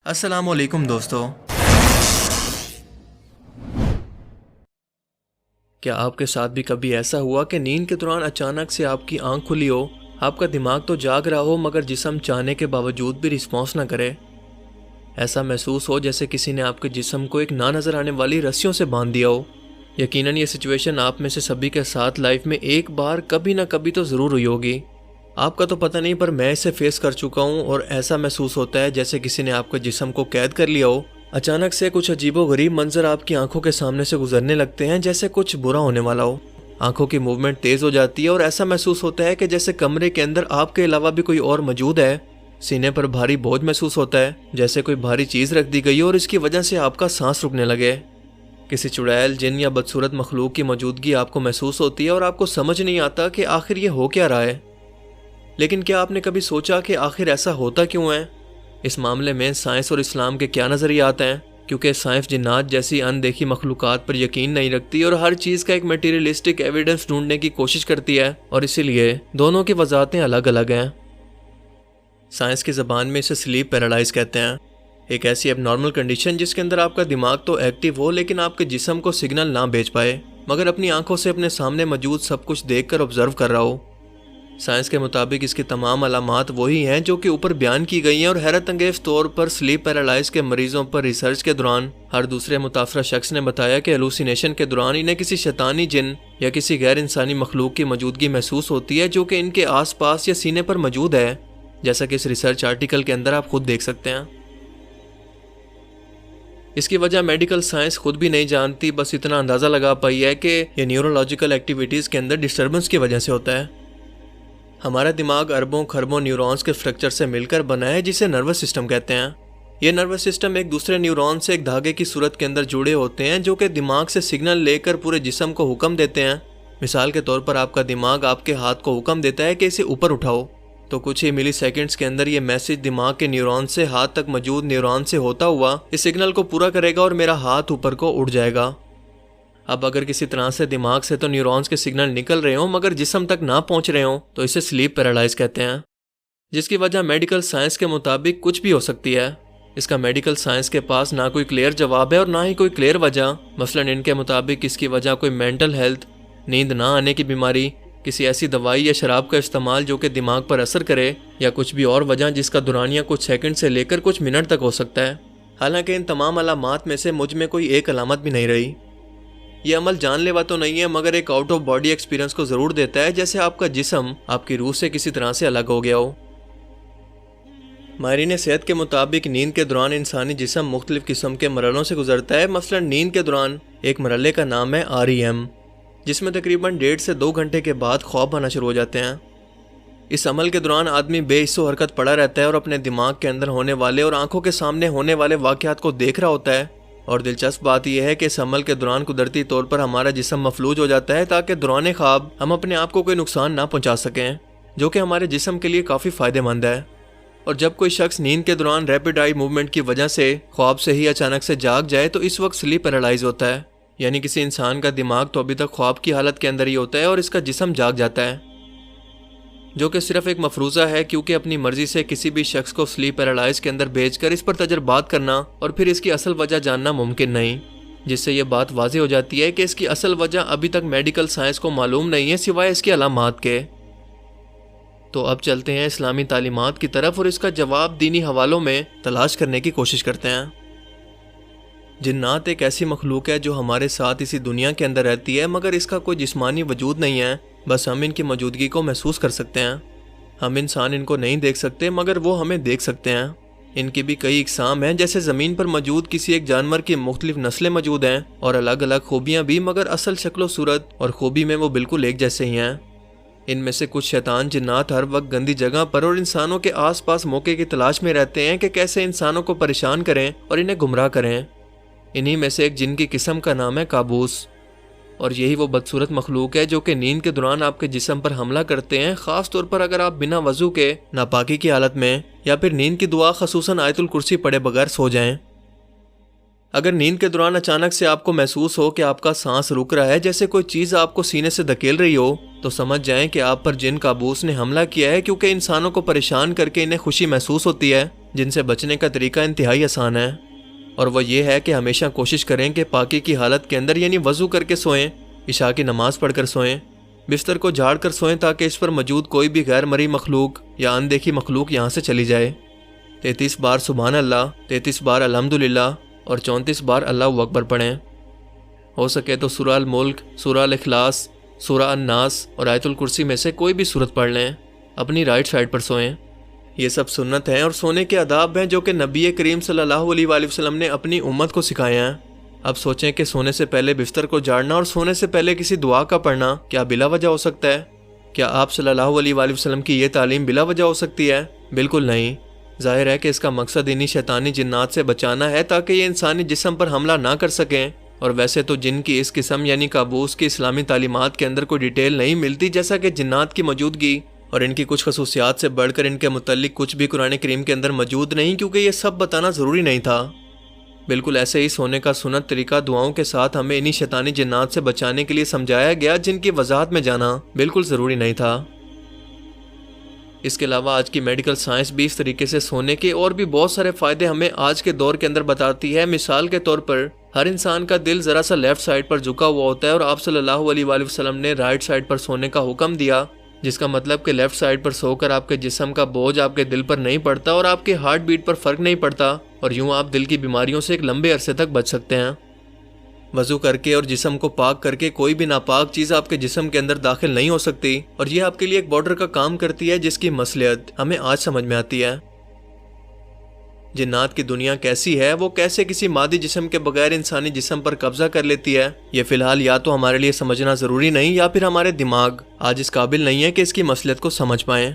السلام علیکم دوستو. کیا آپ کے ساتھ بھی کبھی ایسا ہوا کہ نیند کے دوران اچانک سے آپ کی آنکھ کھلی ہو، آپ کا دماغ تو جاگ رہا ہو مگر جسم چاہنے کے باوجود بھی رسپانس نہ کرے؟ ایسا محسوس ہو جیسے کسی نے آپ کے جسم کو ایک نہ نظر آنے والی رسیوں سے باندھ دیا ہو. یقیناً یہ سچویشن آپ میں سے سبھی کے ساتھ لائف میں ایک بار کبھی نہ کبھی تو ضرور ہوئی ہوگی. آپ کا تو پتہ نہیں پر میں اسے فیس کر چکا ہوں اور ایسا محسوس ہوتا ہے جیسے کسی نے آپ کے جسم کو قید کر لیا ہو. اچانک سے کچھ عجیب و غریب منظر آپ کی آنکھوں کے سامنے سے گزرنے لگتے ہیں جیسے کچھ برا ہونے والا ہو. آنکھوں کی موومنٹ تیز ہو جاتی ہے اور ایسا محسوس ہوتا ہے کہ جیسے کمرے کے اندر آپ کے علاوہ بھی کوئی اور موجود ہے. سینے پر بھاری بوجھ محسوس ہوتا ہے جیسے کوئی بھاری چیز رکھ دی گئی اور اس کی وجہ سے آپ کا سانس رکنے لگے. کسی چڑیل، جن یا بدصورت مخلوق کی موجودگی آپ کو محسوس ہوتی ہے اور آپ کو سمجھ نہیں آتا کہ آخر یہ ہو کیا رہا ہے. لیکن کیا آپ نے کبھی سوچا کہ آخر ایسا ہوتا کیوں ہے؟ اس معاملے میں سائنس اور اسلام کے کیا نظریات ہیں؟ کیونکہ سائنس جنات جیسی اندیکھی مخلوقات پر یقین نہیں رکھتی اور ہر چیز کا ایک میٹیریلسٹک ایویڈنس ڈھونڈنے کی کوشش کرتی ہے، اور اسی لیے دونوں کی وضاحتیں الگ الگ ہیں. سائنس کی زبان میں اسے سلیپ پیرالائز کہتے ہیں. ایک ایسی اب نارمل کنڈیشن جس کے اندر آپ کا دماغ تو ایکٹیو ہو لیکن آپ کے جسم کو سگنل نہ بھیج پائے مگر اپنی آنکھوں سے اپنے سامنے موجود سب کچھ دیکھ کر آبزرو کر رہا ہو. سائنس کے مطابق اس کی تمام علامات وہی ہیں جو کہ اوپر بیان کی گئی ہیں، اور حیرت انگیز طور پر سلیپ پیرالائز کے مریضوں پر ریسرچ کے دوران ہر دوسرے متاثرہ شخص نے بتایا کہ ہلوسینیشن کے دوران انہیں کسی شیطانی جن یا کسی غیر انسانی مخلوق کی موجودگی محسوس ہوتی ہے جو کہ ان کے آس پاس یا سینے پر موجود ہے، جیسا کہ اس ریسرچ آرٹیکل کے اندر آپ خود دیکھ سکتے ہیں. اس کی وجہ میڈیکل سائنس خود بھی نہیں جانتی، بس اتنا اندازہ لگا پائی ہے کہ یہ نیورولوجیکل ایکٹیویٹیز کے اندر ڈسٹربنس کی وجہ سے ہوتا ہے. ہمارا دماغ اربوں خربوں نیورونز کے اسٹرکچر سے مل کر بنا ہے جسے نروس سسٹم کہتے ہیں. یہ نروس سسٹم ایک دوسرے نیورون سے ایک دھاگے کی صورت کے اندر جڑے ہوتے ہیں جو کہ دماغ سے سگنل لے کر پورے جسم کو حکم دیتے ہیں. مثال کے طور پر آپ کا دماغ آپ کے ہاتھ کو حکم دیتا ہے کہ اسے اوپر اٹھاؤ، تو کچھ ہی ملی سیکنڈز کے اندر یہ میسج دماغ کے نیورون سے ہاتھ تک موجود نیورون سے ہوتا ہوا اس سگنل کو پورا کرے گا اور میرا ہاتھ اوپر کو اٹھ جائے گا. اب اگر کسی طرح سے دماغ سے تو نیورونز کے سگنل نکل رہے ہوں مگر جسم تک نہ پہنچ رہے ہوں تو اسے سلیپ پیرالائز کہتے ہیں، جس کی وجہ میڈیکل سائنس کے مطابق کچھ بھی ہو سکتی ہے. اس کا میڈیکل سائنس کے پاس نہ کوئی کلیئر جواب ہے اور نہ ہی کوئی کلیئر وجہ. مثلاً ان کے مطابق اس کی وجہ کوئی مینٹل ہیلتھ، نیند نہ آنے کی بیماری، کسی ایسی دوائی یا شراب کا استعمال جو کہ دماغ پر اثر کرے، یا کچھ بھی اور وجہ جس کا دورانیہ کچھ سیکنڈ سے لے کر کچھ منٹ تک ہو سکتا ہے. حالانکہ ان تمام علامات میں سے مجھ میں کوئی ایک علامت بھی نہیں رہی. یہ عمل جان لیوا تو نہیں ہے مگر ایک آؤٹ آف باڈی ایکسپیرینس کو ضرور دیتا ہے، جیسے آپ کا جسم آپ کی روح سے کسی طرح سے الگ ہو گیا ہو. ماہرین صحت کے مطابق نیند کے دوران انسانی جسم مختلف قسم کے مرحلوں سے گزرتا ہے. مثلا نیند کے دوران ایک مرحلے کا نام ہے REM، جس میں تقریباً 1.5 سے 2 گھنٹے کے بعد خواب آنا شروع ہو جاتے ہیں. اس عمل کے دوران آدمی بے حس و حرکت پڑا رہتا ہے اور اپنے دماغ کے اندر ہونے والے اور آنکھوں کے سامنے ہونے والے واقعات کو دیکھ رہا ہوتا ہے. اور دلچسپ بات یہ ہے کہ اس عمل کے دوران قدرتی طور پر ہمارا جسم مفلوج ہو جاتا ہے تاکہ دوران خواب ہم اپنے آپ کو کوئی نقصان نہ پہنچا سکیں، جو کہ ہمارے جسم کے لیے کافی فائدہ مند ہے. اور جب کوئی شخص نیند کے دوران ریپڈ آئی موومنٹ کی وجہ سے خواب سے ہی اچانک سے جاگ جائے تو اس وقت سلیپ پیرالائز ہوتا ہے. یعنی کسی انسان کا دماغ تو ابھی تک خواب کی حالت کے اندر ہی ہوتا ہے اور اس کا جسم جاگ جاتا ہے، جو کہ صرف ایک مفروضہ ہے، کیونکہ اپنی مرضی سے کسی بھی شخص کو سلیپ پیرالائز کے اندر بھیج کر اس پر تجربات کرنا اور پھر اس کی اصل وجہ جاننا ممکن نہیں. جس سے یہ بات واضح ہو جاتی ہے کہ اس کی اصل وجہ ابھی تک میڈیکل سائنس کو معلوم نہیں ہے سوائے اس کی علامات کے. تو اب چلتے ہیں اسلامی تعلیمات کی طرف اور اس کا جواب دینی حوالوں میں تلاش کرنے کی کوشش کرتے ہیں. جنات ایک ایسی مخلوق ہے جو ہمارے ساتھ اسی دنیا کے اندر رہتی ہے مگر اس کا کوئی جسمانی وجود نہیں ہے، بس ہم ان کی موجودگی کو محسوس کر سکتے ہیں. ہم انسان ان کو نہیں دیکھ سکتے مگر وہ ہمیں دیکھ سکتے ہیں. ان کی بھی کئی اقسام ہیں، جیسے زمین پر موجود کسی ایک جانور کی مختلف نسلیں موجود ہیں اور الگ الگ خوبیاں بھی، مگر اصل شکل و صورت اور خوبی میں وہ بالکل ایک جیسے ہی ہیں. ان میں سے کچھ شیطان جنات ہر وقت گندی جگہ پر اور انسانوں کے آس پاس موقع کی تلاش میں رہتے ہیں کہ کیسے انسانوں کو پریشان کریں اور انہیں گمراہ کریں. انہی میں سے ایک جن کی قسم کا نام ہے کابوس، اور یہی وہ بدصورت مخلوق ہے جو کہ نیند کے دوران آپ کے جسم پر حملہ کرتے ہیں، خاص طور پر اگر آپ بنا وضو کے ناپاکی کی حالت میں یا پھر نیند کی دعا خصوصاً آیت الکرسی پڑھے بغیر سو جائیں. اگر نیند کے دوران اچانک سے آپ کو محسوس ہو کہ آپ کا سانس رک رہا ہے، جیسے کوئی چیز آپ کو سینے سے دھکیل رہی ہو، تو سمجھ جائیں کہ آپ پر جن کابوس نے حملہ کیا ہے، کیونکہ انسانوں کو پریشان کر کے انہیں خوشی محسوس ہوتی ہے جن سے بچنے کا طریقہ انتہائی آسان ہے، اور وہ یہ ہے کہ ہمیشہ کوشش کریں کہ پاکی کی حالت کے اندر یعنی وضو کر کے سوئیں، عشاء کی نماز پڑھ کر سوئیں، بستر کو جھاڑ کر سوئیں تاکہ اس پر موجود کوئی بھی غیر مرئی مخلوق یا اندیکھی مخلوق یہاں سے چلی جائے۔ 33 بار سبحان اللہ، 33 بار الحمدللہ اور 34 بار اللہ اکبر پڑھیں۔ ہو سکے تو سورہ الملک، سورہ الاخلاص، سورہ الناس اور آیت الکرسی میں سے کوئی بھی سورت پڑھ لیں۔ اپنی رائٹ سائڈ پر سوئیں۔ یہ سب سنت ہیں اور سونے کے آداب ہیں جو کہ نبی کریم صلی اللہ علیہ وآلہ وسلم نے اپنی امت کو سکھائے ہیں۔ اب سوچیں کہ سونے سے پہلے بستر کو جھاڑنا اور سونے سے پہلے کسی دعا کا پڑھنا کیا بلا وجہ ہو سکتا ہے؟ کیا آپ صلی اللہ علیہ وآلہ وسلم کی یہ تعلیم بلا وجہ ہو سکتی ہے؟ بالکل نہیں۔ ظاہر ہے کہ اس کا مقصد انہی شیطانی جنات سے بچانا ہے تاکہ یہ انسانی جسم پر حملہ نہ کر سکیں، اور ویسے تو جن کی اس قسم یعنی کابوس کی اسلامی تعلیمات کے اندر کوئی ڈیٹیل نہیں ملتی، جیسا کہ جنات کی موجودگی اور ان کی کچھ خصوصیات سے بڑھ کر ان کے متعلق کچھ بھی قرآن کریم کے اندر موجود نہیں، کیونکہ یہ سب بتانا ضروری نہیں تھا۔ بالکل ایسے ہی سونے کا سنت طریقہ دعاؤں کے ساتھ ہمیں انہی شیطانی جنات سے بچانے کے لیے سمجھایا گیا، جن کی وضاحت میں جانا بالکل ضروری نہیں تھا۔ اس کے علاوہ آج کی میڈیکل سائنس بھی اس طریقے سے سونے کے اور بھی بہت سارے فائدے ہمیں آج کے دور کے اندر بتاتی ہے۔ مثال کے طور پر ہر انسان کا دل ذرا سا لیفٹ سائڈ پر جھکا ہوا ہوتا ہے، اور آپ صلی اللہ علیہ وآلہ وسلم نے رائٹ سائڈ پر سونے کا حکم دیا، جس کا مطلب کہ لیفٹ سائڈ پر سو کر آپ کے جسم کا بوجھ آپ کے دل پر نہیں پڑتا اور آپ کے ہارٹ بیٹ پر فرق نہیں پڑتا، اور یوں آپ دل کی بیماریوں سے ایک لمبے عرصے تک بچ سکتے ہیں۔ وضو کر کے اور جسم کو پاک کر کے کوئی بھی ناپاک چیز آپ کے جسم کے اندر داخل نہیں ہو سکتی، اور یہ آپ کے لیے ایک بارڈر کا کام کرتی ہے جس کی مصلحت ہمیں آج سمجھ میں آتی ہے۔ جنات کی دنیا کیسی ہے، وہ کیسے کسی مادی جسم کے بغیر انسانی جسم پر قبضہ کر لیتی ہے، یہ فی الحال یا تو ہمارے لیے سمجھنا ضروری نہیں، یا پھر ہمارے دماغ آج اس قابل نہیں ہے کہ اس کی مصلحت کو سمجھ پائیں۔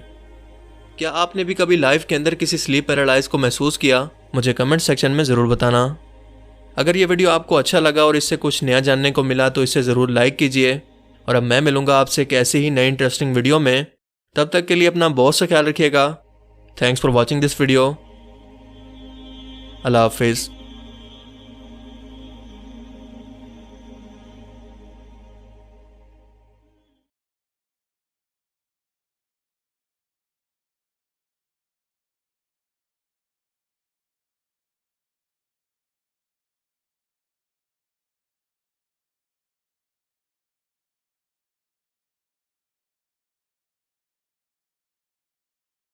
کیا آپ نے بھی کبھی لائف کے اندر کسی سلیپ پیرالائز کو محسوس کیا؟ مجھے کمنٹ سیکشن میں ضرور بتانا۔ اگر یہ ویڈیو آپ کو اچھا لگا اور اس سے کچھ نیا جاننے کو ملا تو اسے ضرور لائک کیجیے، اور اب میں ملوں گا آپ سے ایک ایسی ہی نئی انٹرسٹنگ ویڈیو میں۔ تب تک کے لیے اپنا بہت سا خیال رکھیے گا۔ Thanks for watching this video. اللہ حافظ۔